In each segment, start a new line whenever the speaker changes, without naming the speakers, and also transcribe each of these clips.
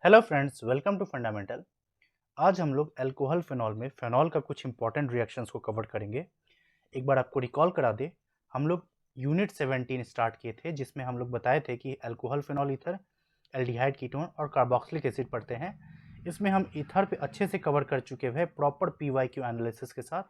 Hello friends, welcome to fundamental. आज हम लोग अल्कोहल फिनॉल में फिनॉल का कुछ इंपॉर्टेंट रिएक्शंस को कवर करेंगे। एक बार आपको रिकॉल करा दे, हम लोग यूनिट 17 स्टार्ट किए थे जिसमें हम लोग बताए थे कि alcohol phenol ether, aldehyde ketone और कार्बोक्सिलिक एसिड पढ़ते हैं। इसमें हम ईथर पे अच्छे से कवर कर चुके हैं प्रॉपर पीवाईक्यू एनालिसिस के साथ।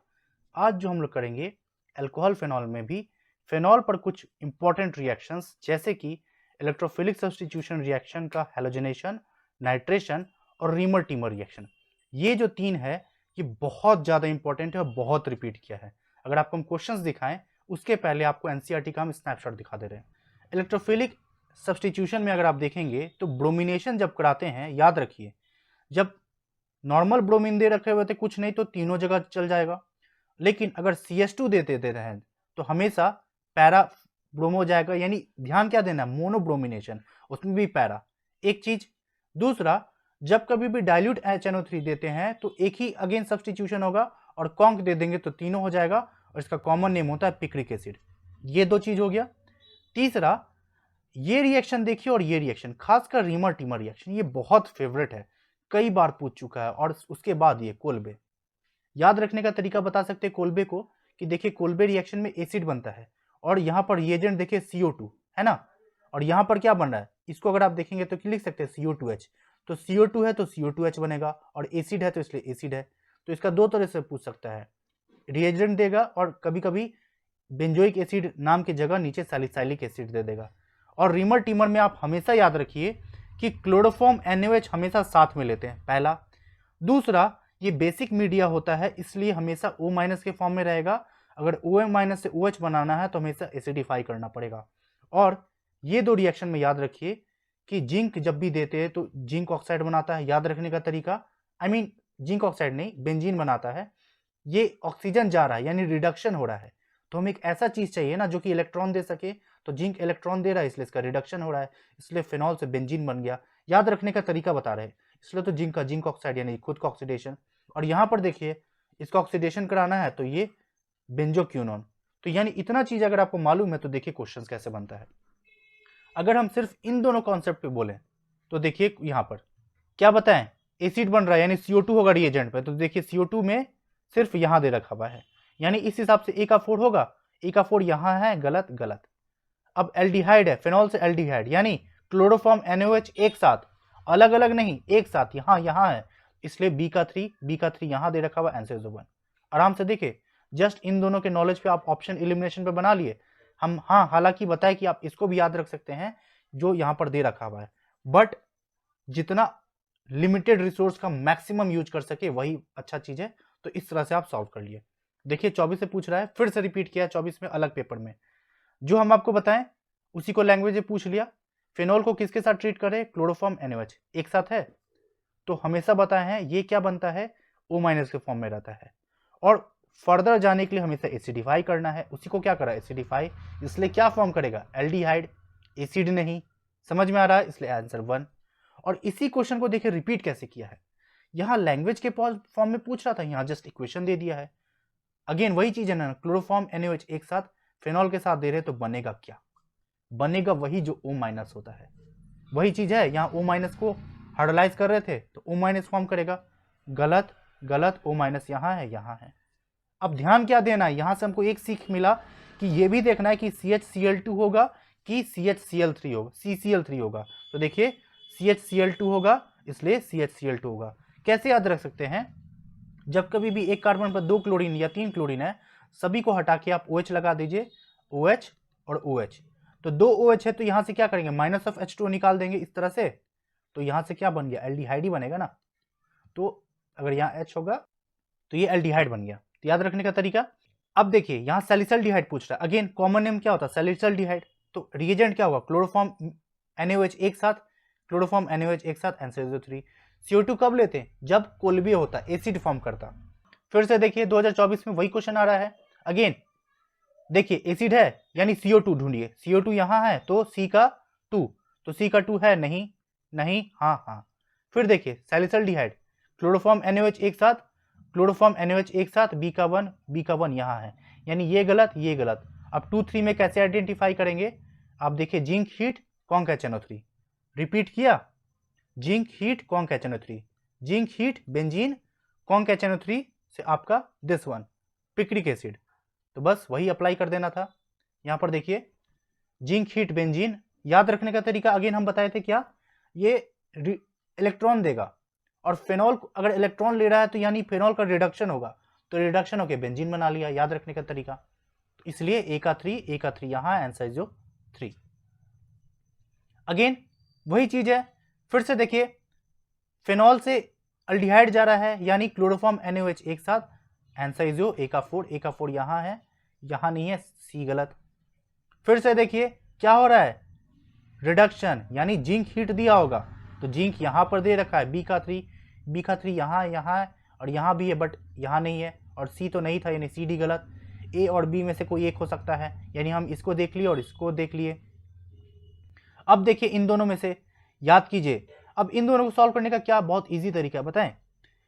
आज जो हम लोग करेंगे अल्कोहल फिनॉल में भी फिनॉल पर कुछ इंपॉर्टेंट रिएक्शंस, जैसे कि इलेक्ट्रोफिलिक सब्स्टिट्यूशन रिएक्शन का हैलोजनेशन, नाइट्रेशन और रीमर टीमर रिएक्शन। ये जो तीन है ये बहुत ज़्यादा इंपॉर्टेंट है और बहुत रिपीट किया है। अगर आपको हम क्वेश्चंस दिखाएं उसके पहले आपको एनसीईआरटी का हम स्नैपशॉट दिखा दे रहे हैं। इलेक्ट्रोफिलिक सब्स्टिट्यूशन में अगर आप देखेंगे तो ब्रोमिनेशन जब कराते हैं, याद रखिए, जब नॉर्मल ब्रोमीन दे रखे हुए थे कुछ नहीं तो तीनों जगह चल जाएगा, लेकिन अगर CH2 देते हैं तो हमेशा पैरा ब्रोमो जाएगा। यानी ध्यान क्या देना, मोनोब्रोमिनेशन, उसमें भी पैरा एक चीज। दूसरा, जब कभी भी डाइल्यूट HNO3 देते हैं तो एक ही अगेन सब्स्टिट्यूशन होगा और कॉन्क दे देंगे तो तीनों हो जाएगा और इसका कॉमन नेम होता है पिक्रिक एसिड। ये दो चीज हो गया। तीसरा, ये रिएक्शन देखिए और ये रिएक्शन, खासकर रीमर टीमर रिएक्शन, ये बहुत फेवरेट है, कई बार पूछ चुका है। और उसके बाद ये कोल्बे, याद रखने का तरीका बता सकते हैं कोल्बे को कि देखिए कोल्बे रिएक्शन में एसिड बनता है और यहाँ पर रिएजेंट देखिए CO2 है ना, और यहाँ पर क्या बन रहा है, इसको अगर आप देखेंगे तो लिख सकते हैं CO2H। तो CO2 है तो CO2H बनेगा और एसिड है तो इसलिए एसिड है। तो इसका दो तरह से पूछ सकता है, रिएजेंट देगा और कभी कभी बेंजोइक एसिड नाम की जगह नीचे सैलिसाइलिक एसिड दे देगा। और रीमर टीमर में आप हमेशा याद रखिए कि क्लोरोफॉर्म NaOH हमेशा साथ में लेते हैं, पहला। दूसरा, ये बेसिक मीडिया होता है इसलिए हमेशा O- के फॉर्म में रहेगा। अगर OM- से OH बनाना है तो हमेशा एसिडिफाई करना पड़ेगा। और ये दो रिएक्शन में याद रखिए कि जिंक जब भी देते हैं तो जिंक ऑक्साइड बनाता है, याद रखने का तरीका, जिंक ऑक्साइड नहीं, बेंजीन बनाता है। ये ऑक्सीजन जा रहा है यानी रिडक्शन हो रहा है, तो हमें एक ऐसा चीज चाहिए ना जो कि इलेक्ट्रॉन दे सके, तो जिंक इलेक्ट्रॉन दे रहा है इसलिए इसका रिडक्शन हो रहा है, इसलिए फिनॉल से बेंजीन बन गया। याद रखने का तरीका बता रहे हैं, इसलिए तो जिंक का जिंक ऑक्साइड यानी खुद का ऑक्सीडेशन। और यहाँ पर देखिए इसका ऑक्सीडेशन कराना है तो ये बेंजोक्यूनोन। तो यानी इतना चीज अगर आपको मालूम है तो देखिए क्वेश्चन कैसे बनता है। अगर हम सिर्फ इन दोनों कॉन्सेप्ट पे बोलें तो देखिए यहाँ पर क्या बताएं, एसिड बन रहा है यानी CO2 होगा रिएजेंट पे, तो देखिए CO2 में सिर्फ यहां दे रखा हुआ है, यानी इस हिसाब से A का 4 होगा, A का 4 यहां है, गलत गलत। अब एल्डिहाइड है, फिनॉल से एल्डिहाइड यानी क्लोरोफॉर्म NaOH एक साथ, अलग अलग नहीं, एक साथ, यहां यहां है, इसलिए B का 3 यहां दे रखा हुआ, आंसर इज 1। आराम से देखिए, जस्ट इन दोनों के नॉलेज पे आप ऑप्शन एलिमिनेशन पे बना लिए हम। हाँ, हालांकि बताए कि आप इसको भी याद रख सकते हैं जो यहां पर दे रखा हुआ है, बट जितना लिमिटेड रिसोर्स का मैक्सिमम यूज कर सके वही अच्छा चीज है। तो इस तरह से आप सॉल्व कर लिए। देखिए 24 से पूछ रहा है, फिर से रिपीट किया 24 में अलग पेपर में, जो हम आपको बताएं उसी को लैंग्वेज में पूछ लिया। फिनॉल को किसके साथ ट्रीट करें, क्लोरोफॉर्म NaOH एक साथ है, तो हमेशा बताए हैं ये क्या बनता है, O- के फॉर्म में रहता है। और फर्दर जाने के लिए हमेशा एसिडिफाई करना है, उसी को क्या करा, एसिडिफाई, इसलिए क्या फॉर्म करेगा, एल्डिहाइड, एसिड नहीं। समझ में आ रहा है, इसलिए आंसर 1। और इसी क्वेश्चन को देखिए रिपीट कैसे किया है, यहां लैंग्वेज के फॉर्म में पूछ रहा था, यहां जस्ट इक्वेशन दे दिया है। अगेन वही चीज है ना, क्लोरोफॉर्म NaOH एक साथ फिनॉल के साथ दे रहे तो बनेगा क्या, बनेगा वही जो O- होता है, वही चीज है। यहाँ O- को हाइड्रोलाइज कर रहे थे तो O- फॉर्म करेगा, गलत गलत, O- यहाँ है, यहाँ है। अब ध्यान क्या देना है, यहां से हमको एक सीख मिला कि ये भी देखना है कि CHCl2 होगा कि CHCl3 होगा, CCl3 होगा। तो देखिए CHCl2 होगा इसलिए CHCl2 होगा। कैसे याद रख सकते हैं, जब कभी भी एक कार्बन पर 2 क्लोरीन या 3 क्लोरीन है, सभी को हटा के आप OH लगा दीजिए, OH और OH, तो 2 OH है तो यहां से क्या करेंगे, माइनस ऑफ H2 निकाल देंगे इस तरह से, तो यहां से क्या बन गया, एल्डिहाइड ही बनेगा ना। तो अगर यहाँ H होगा तो ये एल्डिहाइड बन गया। तो याद रखने का तरीका, अब देखिए यहां सैलिसल्डिहाइड पूछ रहा है, अगेन कॉमन नेम क्या होता है, सैलिसल्डिहाइड, तो रिएजेंट क्या होगा, क्लोरोफॉर्म NaOH एक साथ, क्लोरोफॉर्म NaOH एक साथ, आंसर इज 3। CO2 कब लेते हैं, जब कोल्बे होता, एसिड फॉर्म करता। फिर से देखिए 2024 में वही क्वेश्चन आ रहा है। अगेन देखिए एसिड है यानी CO2 ढूंढिए, CO2 यहां है तो C का 2, तो C का 2 है, नहीं नहीं, हाँ हाँ। फिर देखिए सैलिसल्डिहाइड, क्लोरोफॉर्म NaOH एक साथ, क्लोरोफॉर्म NaOH एक साथ, B का 1 यहाँ है, यानी ये गलत ये गलत। अब 2 3 में कैसे आइडेंटिफाई करेंगे, आप देखिए जिंक हीट, कौन का HNO3, रिपीट किया zinc heat conc HNO3, zinc heat benzene conc HNO3 से आपका दिस वन पिक्रिक एसिड। तो बस वही अप्लाई कर देना था। यहाँ पर देखिए जिंक हीट बेंजीन, याद रखने का तरीका अगेन हम बताए थे क्या, ये इलेक्ट्रॉन देगा और फेनॉल अगर इलेक्ट्रॉन ले रहा है तो यानी फेनॉल का रिडक्शन होगा, तो रिडक्शन होकर बेंजीन बना लिया, याद रखने का तरीका। तो इसलिए A का 3 यहाँ आंसर जो 3। अगेन वही चीज है, फिर से देखिए फेनॉल से अल्डिहाइड जा रहा है यानी क्लोरोफॉर्म NaOH एक साथ, आंसर जो A का 4 यहाँ है, यहाँ नहीं है, C गलत। फिर से देखिए क्या हो रहा है, रिडक्शन यानी जिंक हीट दिया होगा, तो जिंक यहाँ पर दे रखा है B का 3 यहाँ है और यहाँ भी है बट यहाँ नहीं है, और C तो नहीं था यानी CD गलत। A और B में से कोई एक हो सकता है, यानी हम इसको देख लिए और इसको देख लिए। अब देखिए इन दोनों में से याद कीजिए, अब इन दोनों को सॉल्व करने का क्या बहुत इजी तरीका है बताएं।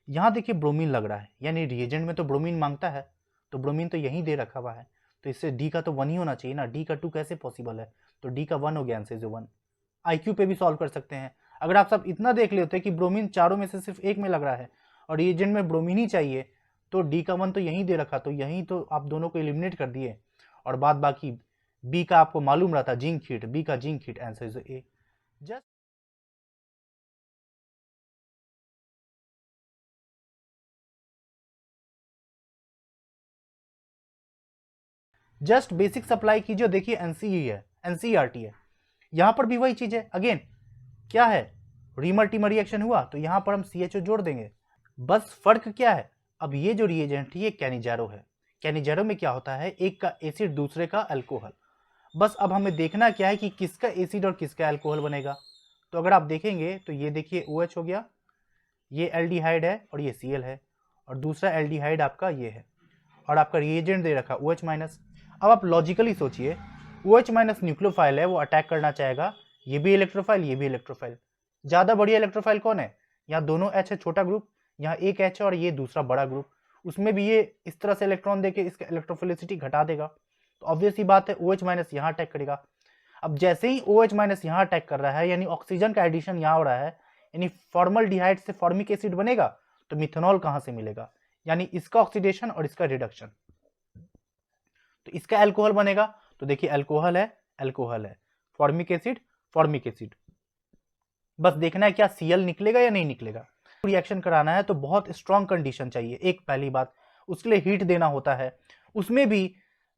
यहाँ देखिए ब्रोमीन लग रहा है, यानी रिएजेंट में तो ब्रोमीन मांगता है, तो ब्रोमीन तो यहीं दे रखा हुआ है, तो इससे D का तो 1 ही होना चाहिए ना, D का 2 कैसे पॉसिबल है, तो D का 1 हो गया आंसर जो 1। IQ पे भी सॉल्व कर सकते हैं। अगर आप सब इतना देख लेते कि ब्रोमीन चारों में से सिर्फ एक में लग रहा है और रिएजेंट में ब्रोमीन ही चाहिए, तो D का 1 तो यहीं दे रखा, तो यहीं तो आप दोनों को एलिमिनेट कर दिए, और बाद बाकी B का आपको मालूम रहा था जिंक हीट, B का zinc heat, answer is A। Just basic supply की जो देखिए NCERT है, यहां पर भी वही चीज है। अगेन क्या है, रीमर टीमर रिएक्शन हुआ तो यहां पर हम CHO जोड़ देंगे, बस फर्क क्या है, अब ये जो रिएजेंट है ये कैनिजारो है, कैनिजारो में क्या होता है, एक का एसिड दूसरे का अल्कोहल, बस अब हमें देखना क्या है कि किसका एसिड और किसका अल्कोहल बनेगा। तो अगर आप देखेंगे तो ये देखिए OH हो गया, ये एल्डिहाइड है और ये Cl है, और दूसरा एल्डिहाइड आपका ये है, और आपका रिएजेंट दे रखा OH माइनस। अब आप लॉजिकली सोचिए, OH माइनस न्यूक्लियोफाइल है, वो अटैक करना चाहेगा, ये भी इलेक्ट्रोफाइल ये भी इलेक्ट्रोफाइल, ज़्यादा बढ़िया इलेक्ट्रोफाइल कौन है, यहाँ दोनों H है छोटा ग्रुप, यहाँ एक H है और ये दूसरा बड़ा ग्रुप, उसमें भी ये इस तरह से इलेक्ट्रॉन देके इसका इलेक्ट्रोफिलिसिटी घटा देगा, तो ऑब्वियस ही बात है OH माइनस यहाँ अटैक करेगा। अब जैसे ही OH माइनस यहाँ अटैक कर रहा है यानी ऑक्सीजन का एडिशन यहाँ हो रहा है, यानी फॉर्मल्डिहाइड से फॉर्मिक एसिड बनेगा, तो मिथेनॉल कहाँ से मिलेगा, यानी इसका ऑक्सीडेशन और इसका रिडक्शन, तो इसका अल्कोहल बनेगा। तो देखिए अल्कोहल है, फॉर्मिक एसिड, बस देखना है क्या Cl निकलेगा या नहीं निकलेगा। रिएक्शन कराना है तो बहुत स्ट्रॉन्ग कंडीशन चाहिए, एक पहली बात, उसके लिए हीट देना होता है, उसमें भी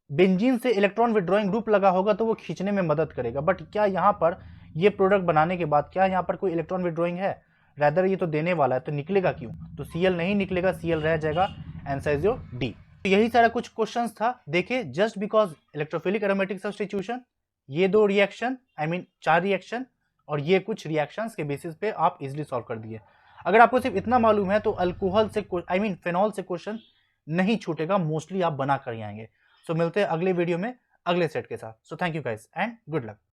बेंजीन से इलेक्ट्रॉन विड्रॉइंग ग्रुप लगा होगा तो वो खींचने में मदद करेगा, बट क्या यहाँ पर ये प्रोडक्ट बनाने के बाद क्या यहाँ पर कोई इलेक्ट्रॉन विड्रॉइंग है, रैदर ये तो देने वाला है, तो निकलेगा क्यों, तो Cl नहीं निकलेगा, Cl रह जाएगा, आंसर इज योर D। तो यही सारा कुछ क्वेश्चंस था। देखिए just because electrophilic aromatic substitution, ये दो रिएक्शन आई मीन 4 रिएक्शन और ये कुछ रिएक्शंस के बेसिस पे आप इजीली सॉल्व कर दिए। अगर आपको सिर्फ इतना मालूम है तो अल्कोहल से आई मीन फेनॉल से क्वेश्चन नहीं छूटेगा, मोस्टली आप बना कर ही आएंगे। सो मिलते हैं अगले वीडियो में अगले सेट के साथ। So thank you guys and good luck.